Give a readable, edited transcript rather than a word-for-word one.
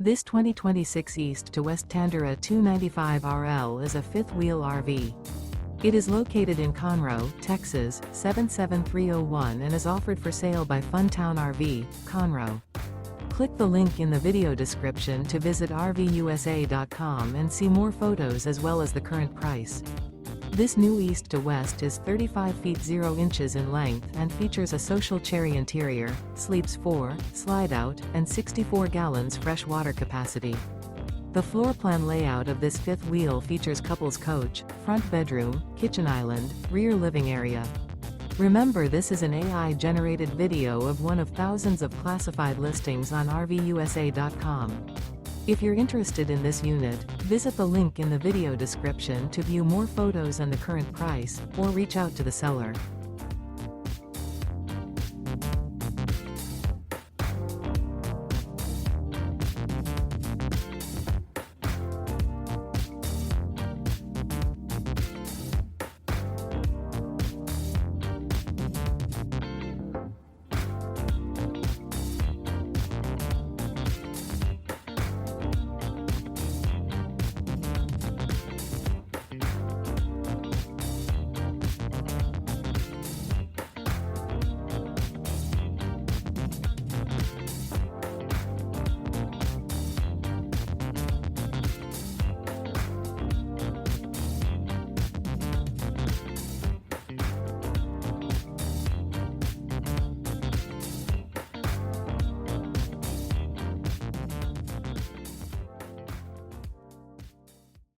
This 2026 East to West Tandara 295RL is a fifth-wheel RV. It is located in Conroe, Texas, 77301 and is offered for sale by Funtown RV, Conroe. Click the link in the video description to visit RVUSA.com and see more photos as well as the current price. This new East to West is 35 feet 0 inches in length and features a social cherry interior, sleeps 4, slide-out, and 64 gallons fresh water capacity. The floor plan layout of this fifth wheel features couples coach, front bedroom, kitchen island, rear living area. Remember, this is an AI-generated video of one of thousands of classified listings on RVUSA.com. If you're interested in this unit, visit the link in the video description to view more photos and the current price, or reach out to the seller.